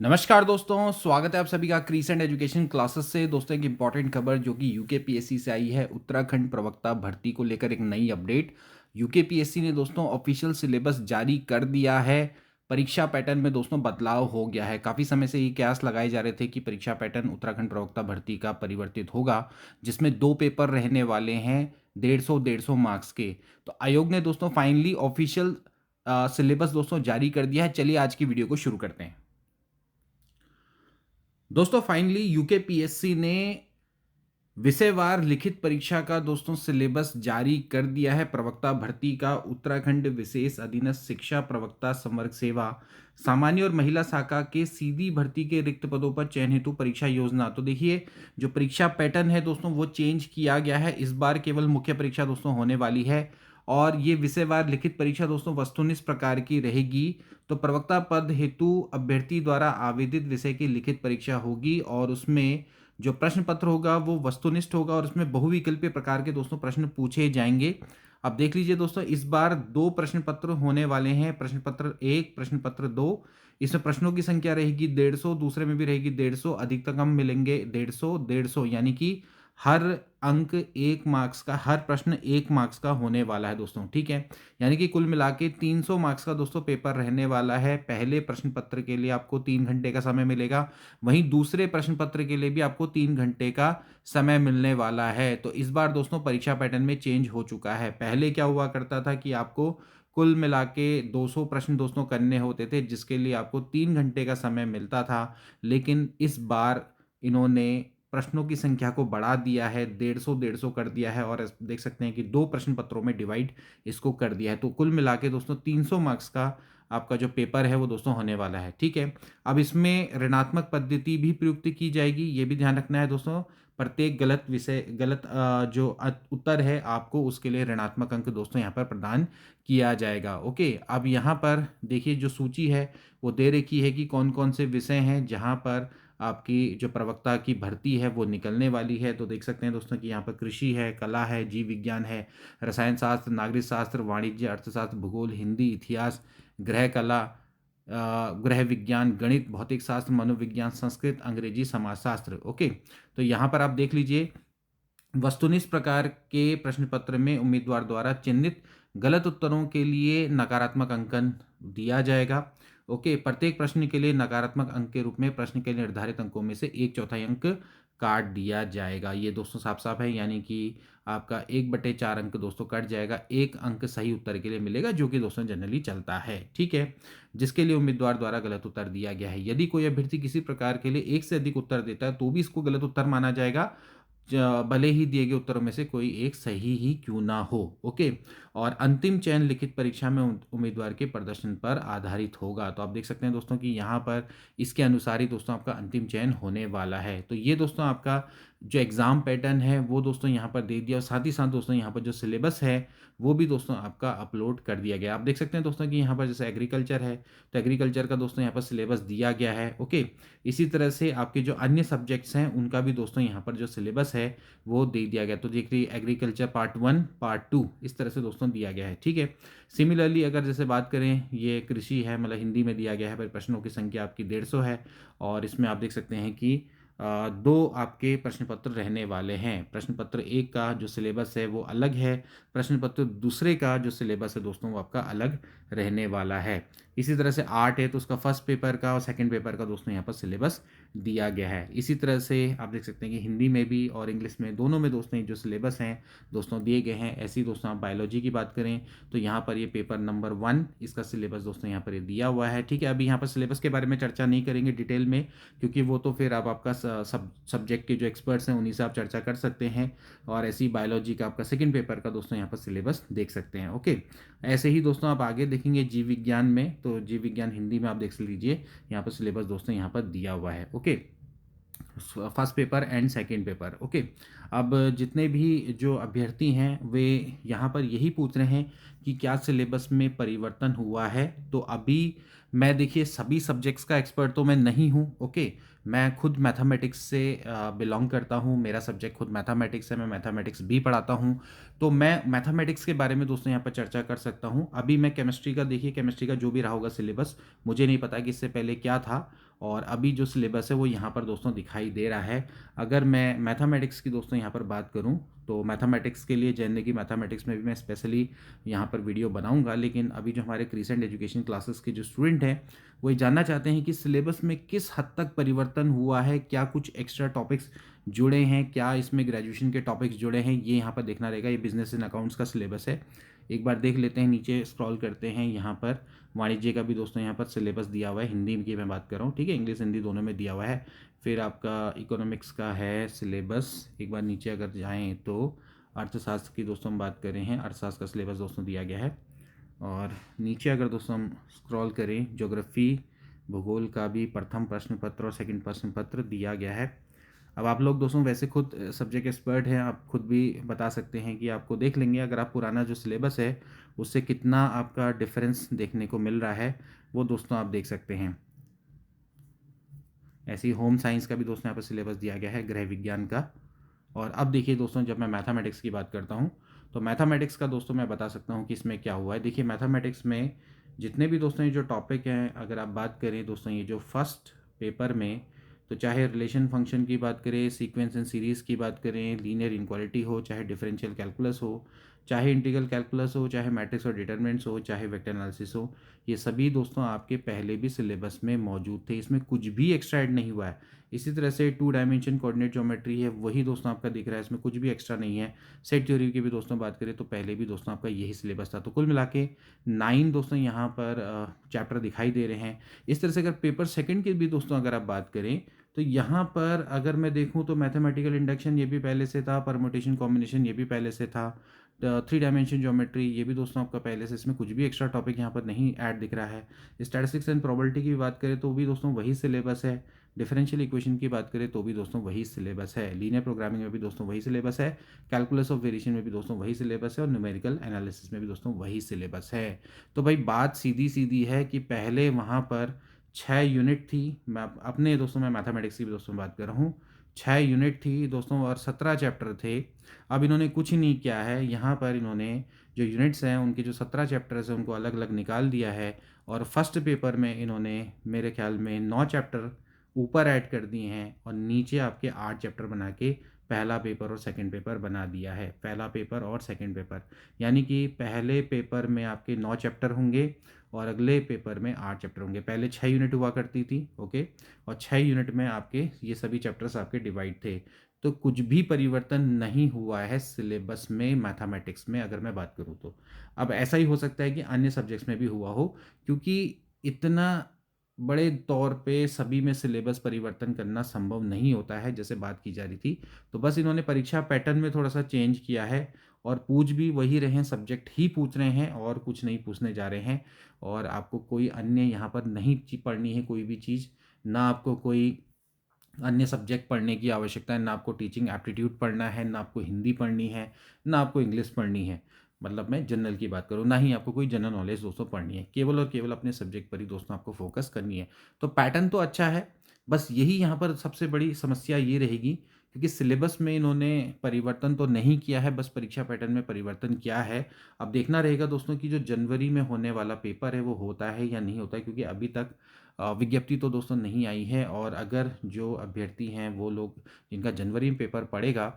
नमस्कार दोस्तों, स्वागत है आप सभी का क्रीसेंट एजुकेशन क्लासेस से। दोस्तों एक इंपॉर्टेंट खबर जो कि यूकेपीएससी से आई है, उत्तराखंड प्रवक्ता भर्ती को लेकर एक नई अपडेट। यूकेपीएससी ने दोस्तों ऑफिशियल सिलेबस जारी कर दिया है। परीक्षा पैटर्न में दोस्तों बदलाव हो गया है। काफ़ी समय से ये कयास लगाए जा रहे थे कि परीक्षा पैटर्न उत्तराखंड प्रवक्ता भर्ती का परिवर्तित होगा, जिसमें 2 पेपर रहने वाले हैं 150 मार्क्स के। तो आयोग ने दोस्तों फाइनली ऑफिशियल सिलेबस दोस्तों जारी कर दिया है। चलिए आज की वीडियो को शुरू करते हैं। दोस्तों फाइनली यूकेपीएससी ने विषयवार लिखित परीक्षा का दोस्तों सिलेबस जारी कर दिया है। प्रवक्ता भर्ती का उत्तराखंड विशेष अधीनस्थ शिक्षा प्रवक्ता संवर्ग सेवा सामान्य और महिला शाखा के सीधी भर्ती के रिक्त पदों पर चयन हेतु परीक्षा योजना। तो देखिए, जो परीक्षा पैटर्न है दोस्तों वो चेंज किया गया है। इस बार केवल मुख्य परीक्षा दोस्तों होने वाली है और ये विषयवार लिखित परीक्षा दोस्तों वस्तुनिष्ठ प्रकार की रहेगी। तो प्रवक्ता पद हेतु अभ्यर्थी द्वारा आवेदित विषय की लिखित परीक्षा होगी और उसमें जो प्रश्न पत्र होगा वो वस्तुनिष्ठ होगा और उसमें बहुविकल्पीय प्रकार के दोस्तों प्रश्न पूछे जाएंगे। अब देख लीजिए दोस्तों, इस बार 2 प्रश्न पत्र होने वाले हैं, प्रश्न पत्र 1, प्रश्न पत्र 2। इसमें प्रश्नों की संख्या रहेगी 150, दूसरे में भी रहेगी 150, अधिकतम मिलेंगे 150 150, यानी कि हर अंक 1 मार्क्स का, हर प्रश्न 1 मार्क्स का होने वाला है दोस्तों, ठीक है। यानी कि कुल मिला के 300 मार्क्स का दोस्तों पेपर रहने वाला है। पहले प्रश्न पत्र के लिए आपको 3 घंटे का समय मिलेगा, वहीं दूसरे प्रश्न पत्र के लिए भी आपको 3 घंटे का समय मिलने वाला है। तो इस बार दोस्तों परीक्षा पैटर्न में चेंज हो चुका है। पहले क्या हुआ करता था कि आपको कुल मिला के 200 प्रश्न दोस्तों करने होते थे, जिसके लिए आपको 3 घंटे का समय मिलता था। लेकिन इस बार इन्होंने प्रश्नों की संख्या को बढ़ा दिया है, 150 कर दिया है और देख सकते हैं कि 2 प्रश्न पत्रों में डिवाइड इसको कर दिया है। तो कुल मिला के दोस्तों 300 मार्क्स का आपका जो पेपर है वो दोस्तों होने वाला है, ठीक है। अब इसमें ऋणात्मक पद्धति भी प्रयुक्त की जाएगी, ये भी ध्यान रखना है दोस्तों। प्रत्येक गलत विषय, गलत जो उत्तर है आपको, उसके लिए ऋणात्मक अंक दोस्तों यहाँ पर प्रदान किया जाएगा। ओके, अब यहाँ पर देखिए जो सूची है वो दे रखी है कि कौन कौन से विषय हैं जहाँ पर आपकी जो प्रवक्ता की भर्ती है वो निकलने वाली है। तो देख सकते हैं दोस्तों कि यहाँ पर कृषि है, कला है, जीव विज्ञान है, रसायन शास्त्र, नागरिक शास्त्र, वाणिज्य, अर्थशास्त्र, भूगोल, हिंदी, इतिहास, गृह कला, गृह विज्ञान, गणित, भौतिक शास्त्र, मनोविज्ञान, संस्कृत, अंग्रेजी, समाजशास्त्र। ओके, तो यहाँ पर आप देख लीजिए, वस्तुनिष्ठ प्रकार के प्रश्न पत्र में उम्मीदवार द्वारा चिन्हित गलत उत्तरों के लिए नकारात्मक अंकन दिया जाएगा। ओके, प्रत्येक प्रश्न के लिए नकारात्मक अंक के रूप में प्रश्न के निर्धारित अंकों में से 1/4 अंक काट दिया जाएगा। ये दोस्तों साफ साफ है, यानी कि आपका 1/4 अंक दोस्तों कट जाएगा, 1 अंक सही उत्तर के लिए मिलेगा, जो कि दोस्तों जनरली चलता है, ठीक है। जिसके लिए उम्मीदवार द्वारा गलत उत्तर दिया गया है, यदि कोई अभ्यर्थी किसी प्रकार के लिए 1 से अधिक उत्तर देता है तो भी इसको गलत उत्तर माना जाएगा, भले ही दिए गए उत्तरों में से कोई एक सही ही क्यों ना हो। ओके, और अंतिम चयन लिखित परीक्षा में उम्मीदवार के प्रदर्शन पर आधारित होगा। तो आप देख सकते हैं दोस्तों कि यहाँ पर इसके अनुसार ही दोस्तों आपका अंतिम चयन होने वाला है। तो ये दोस्तों आपका जो एग्ज़ाम पैटर्न है वो दोस्तों यहाँ पर दे दिया और साथ ही साथ दोस्तों यहाँ पर जो सिलेबस है वो भी दोस्तों आपका अपलोड कर दिया गया। आप देख सकते हैं दोस्तों कि यहाँ पर जैसे एग्रीकल्चर है तो एग्रीकल्चर का दोस्तों यहाँ पर सिलेबस दिया गया है। ओके, इसी तरह से आपके जो अन्य सब्जेक्ट्स हैं उनका भी दोस्तों यहाँ पर जो सिलेबस है वो दे दिया गया। तो देखिए, एग्रीकल्चर पार्ट 1, पार्ट 2 इस तरह से दोस्तों दिया गया है, ठीक है। सिमिलरली अगर जैसे बात करें, ये कृषि है, मतलब हिंदी में दिया गया है, पर प्रश्नों की संख्या आपकी 150 है और इसमें आप देख सकते हैं कि 2 आपके प्रश्न पत्र रहने वाले हैं। प्रश्न पत्र 1 का जो सिलेबस है वो अलग है, प्रश्न पत्र दूसरे का जो सिलेबस है दोस्तों वो आपका अलग रहने वाला है। इसी तरह से आर्ट है तो उसका फर्स्ट पेपर का और सेकंड पेपर का दोस्तों यहाँ पर सिलेबस दिया गया है। इसी तरह से आप देख सकते हैं कि हिंदी में भी और इंग्लिश में दोनों में दोस्तों जो सिलेबस हैं दोस्तों दिए गए हैं। ऐसे ही दोस्तों आप बायोलॉजी की बात करें तो यहाँ पर ये पेपर नंबर 1 इसका सिलेबस दोस्तों यहाँ पर ये दिया हुआ है, ठीक है। अभी यहाँ पर सिलेबस के बारे में चर्चा नहीं करेंगे डिटेल में, क्योंकि वो तो फिर आप आपका सब्जेक्ट के जो एक्सपर्ट्स हैं उन्हीं से आप चर्चा कर सकते हैं। और ऐसी बायोलॉजी का आपका सेकंड पेपर का दोस्तों यहाँ पर सिलेबस देख सकते हैं। ओके, ऐसे ही दोस्तों आप आगे देखेंगे जीव विज्ञान में, तो जीव विज्ञान हिंदी में आप देख लीजिए, यहाँ पर सिलेबस दोस्तों यहाँ पर दिया हुआ है। Okay, first paper and second paper. Okay, अब जितने भी जो अभ्यर्थी हैं वे यहाँ पर यही पूछ रहे हैं कि क्या सिलेबस में परिवर्तन हुआ है। तो अभी मैं देखिए सभी सब्जेक्ट्स का एक्सपर्ट तो मैं नहीं हूँ। ओके, मैं खुद मैथमेटिक्स से बिलोंग करता हूँ, मेरा सब्जेक्ट खुद मैथमेटिक्स है, मैं मैथमेटिक्स भी पढ़ाता हूँ। तो मैं मैथमेटिक्स के बारे में दोस्तों यहाँ पर चर्चा कर सकता हूँ। अभी मैं केमिस्ट्री का, देखिए केमिस्ट्री का जो भी रहा होगा सिलेबस, मुझे नहीं पता कि इससे पहले क्या था और अभी जो सिलेबस है वो यहाँ पर दोस्तों दिखाई दे रहा है। अगर मैं मैथमेटिक्स की दोस्तों यहाँ पर बात करूँ तो मैथमेटिक्स के लिए जानने की मैथमेटिक्स में भी मैं स्पेशली यहाँ पर वीडियो बनाऊंगा, लेकिन अभी जो हमारे क्रिसेंट एजुकेशन क्लासेस के जो स्टूडेंट हैं वो ये जानना चाहते हैं कि सिलेबस में किस हद तक परिवर्तन हुआ है, क्या कुछ एक्स्ट्रा टॉपिक्स जुड़े हैं, क्या इसमें ग्रेजुएशन के टॉपिक्स जुड़े हैं, ये यहाँ पर देखना रहेगा। ये बिजनेस एंड अकाउंट्स का सिलेबस है। एक बार देख लेते हैं, नीचे स्क्रॉल करते हैं। यहाँ पर वाणिज्य का भी दोस्तों यहाँ पर सिलेबस दिया हुआ है, हिंदी की मैं बात कर रहा हूँ, ठीक है, इंग्लिश हिंदी दोनों में दिया हुआ है। फिर आपका इकोनॉमिक्स का है सिलेबस। एक बार नीचे अगर जाएँ तो अर्थशास्त्र की दोस्तों हम बात कर रहे हैं, अर्थशास्त्र का सिलेबस दोस्तों दिया गया है। और नीचे अगर दोस्तों हम स्क्रॉल करें, ज्योग्राफी भूगोल का भी प्रथम प्रश्न पत्र और सेकंड प्रश्न पत्र दिया गया है। अब आप लोग दोस्तों वैसे खुद सब्जेक्ट एक्सपर्ट हैं, आप खुद भी बता सकते हैं कि आपको देख लेंगे अगर आप पुराना जो सिलेबस है उससे कितना आपका डिफरेंस देखने को मिल रहा है, वो दोस्तों आप देख सकते हैं। ऐसे ही होम साइंस का भी दोस्तों यहाँ पर सिलेबस दिया गया है, गृह विज्ञान का। और अब देखिए दोस्तों, जब मैं मैथमेटिक्स की बात करता हूँ तो मैथमेटिक्स का दोस्तों मैं बता सकता हूँ कि इसमें क्या हुआ है। देखिए मैथमेटिक्स में जितने भी दोस्तों ये जो टॉपिक हैं, अगर आप बात करें दोस्तों ये जो फर्स्ट पेपर में, तो चाहे रिलेशन फंक्शन की बात करें, सीक्वेंस एंड सीरीज़ की बात करें, लीनियर इनक्वालिटी हो, चाहे डिफरेंशियल कैलकुलस हो, चाहे इंटीग्रल कैलकुलस हो, चाहे मैट्रिक्स और डिटरमिनेंट्स हो, चाहे वेक्टर एनालिसिस हो, ये सभी दोस्तों आपके पहले भी सिलेबस में मौजूद थे। इसमें कुछ भी एक्स्ट्रा ऐड नहीं हुआ है। इसी तरह से 2 डायमेंशन कोऑर्डिनेट ज्योमेट्री है, वही दोस्तों आपका दिख रहा है, इसमें कुछ भी एक्स्ट्रा नहीं है। सेट थ्योरी की भी दोस्तों बात करें तो पहले भी दोस्तों आपका यही सिलेबस था। तो कुल मिला के 9 दोस्तों यहाँ पर चैप्टर दिखाई दे रहे हैं। इस तरह से अगर पेपर सेकंड की भी दोस्तों अगर आप बात करें तो यहाँ पर अगर मैं देखूँ तो मैथमेटिकल इंडक्शन ये भी पहले से था, परमुटेशन कॉम्बिनेशन ये भी पहले से था, 3 डायमेंशन ज्योमेट्री ये भी दोस्तों आपका पहले से, इसमें कुछ भी एक्स्ट्रा टॉपिक यहाँ पर नहीं ऐड दिख रहा है। स्टैटिस्टिक्स एंड प्रोबेबिलिटी की बात करें तो भी दोस्तों वही सिलेबस है। डिफरेंशियल इक्वेशन की बात करें तो भी दोस्तों वही सिलेबस है। लीनियर प्रोग्रामिंग में भी दोस्तों वही सिलेबस है। कैलकुलस ऑफ वेरिएशन में भी दोस्तों वही सिलेबस है और न्यूमेरिकल एनालिसिस में भी दोस्तों वही सिलेबस है। तो भाई बात सीधी सीधी है कि पहले वहाँ पर 6 यूनिट थी, मैं अपने दोस्तों मैं मैथमेटिक्स की भी दोस्तों बात कर रहा हूँ, 6 यूनिट थी दोस्तों और 17 चैप्टर थे। अब इन्होंने कुछ ही नहीं किया है, यहाँ पर इन्होंने जो यूनिट्स हैं उनके जो 17 चैप्टर्स हैं उनको अलग अलग निकाल दिया है और फर्स्ट पेपर में इन्होंने मेरे ख्याल में 9 चैप्टर ऊपर ऐड कर दिए हैं और नीचे आपके 8 चैप्टर बना के पहला पेपर और सेकंड पेपर बना दिया है। पहला पेपर और सेकंड पेपर, यानी कि पहले पेपर में आपके 9 चैप्टर होंगे और अगले पेपर में 8 चैप्टर होंगे। पहले 6 यूनिट हुआ करती थी, ओके, और 6 यूनिट में आपके ये सभी चैप्टर्स आपके डिवाइड थे। तो कुछ भी परिवर्तन नहीं हुआ है सिलेबस में मैथमेटिक्स में, अगर मैं बात करूँ तो। अब ऐसा ही हो सकता है कि अन्य सब्जेक्ट्स में भी हुआ हो, क्योंकि इतना बड़े तौर पे सभी में सिलेबस परिवर्तन करना संभव नहीं होता है जैसे बात की जा रही थी। तो बस इन्होंने परीक्षा पैटर्न में थोड़ा सा चेंज किया है और पूछ भी वही रहे हैं, सब्जेक्ट ही पूछ रहे हैं और कुछ नहीं पूछने जा रहे हैं। और आपको कोई अन्य यहाँ पर नहीं पढ़नी है कोई भी चीज़, ना आपको कोई अन्य सब्जेक्ट पढ़ने की आवश्यकता है, ना आपको टीचिंग एप्टीट्यूड पढ़ना है, ना आपको हिंदी पढ़नी है, ना आपको इंग्लिश पढ़नी है। मतलब मैं जनरल की बात करूँ, ना ही आपको कोई जनरल नॉलेज दोस्तों पढ़नी है। केवल और केवल अपने सब्जेक्ट पर ही दोस्तों आपको फोकस करनी है। तो पैटर्न तो अच्छा है, बस यही यहाँ पर सबसे बड़ी समस्या ये रहेगी, क्योंकि सिलेबस में इन्होंने परिवर्तन तो नहीं किया है, बस परीक्षा पैटर्न में परिवर्तन किया है। अब देखना रहेगा दोस्तों कि जो जनवरी में होने वाला पेपर है वो होता है या नहीं होता है, क्योंकि अभी तक विज्ञप्ति तो दोस्तों नहीं आई है। और अगर जो अभ्यर्थी हैं वो लोग जिनका जनवरी में पेपर पड़ेगा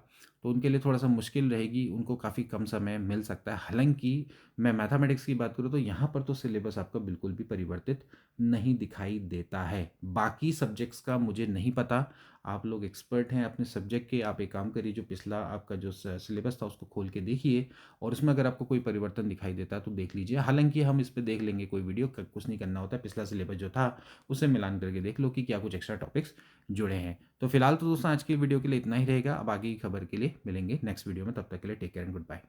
तो उनके लिए थोड़ा सा मुश्किल रहेगी, उनको काफ़ी कम समय मिल सकता है। हालांकि मैं मैथमेटिक्स की बात करूँ तो यहाँ पर तो सिलेबस आपका बिल्कुल भी परिवर्तित नहीं दिखाई देता है। बाकी सब्जेक्ट्स का मुझे नहीं पता, आप लोग एक्सपर्ट हैं अपने सब्जेक्ट के, आप एक काम करिए, जो पिछला आपका जो सिलेबस था उसको खोल के देखिए और उसमें अगर आपको कोई परिवर्तन दिखाई देता है तो देख लीजिए। हालांकि हम इस पर देख लेंगे कोई वीडियो, कुछ नहीं करना होता है, पिछला सिलेबस जो था उसे मिलान करके देख लो कि क्या कुछ एक्स्ट्रा टॉपिक्स जुड़े हैं। तो फिलहाल तो दोस्तों आज की वीडियो के लिए इतना ही रहेगा। अब आगे की खबर के लिए मिलेंगे नेक्स्ट वीडियो में, तब तक के लिए take care and good bye.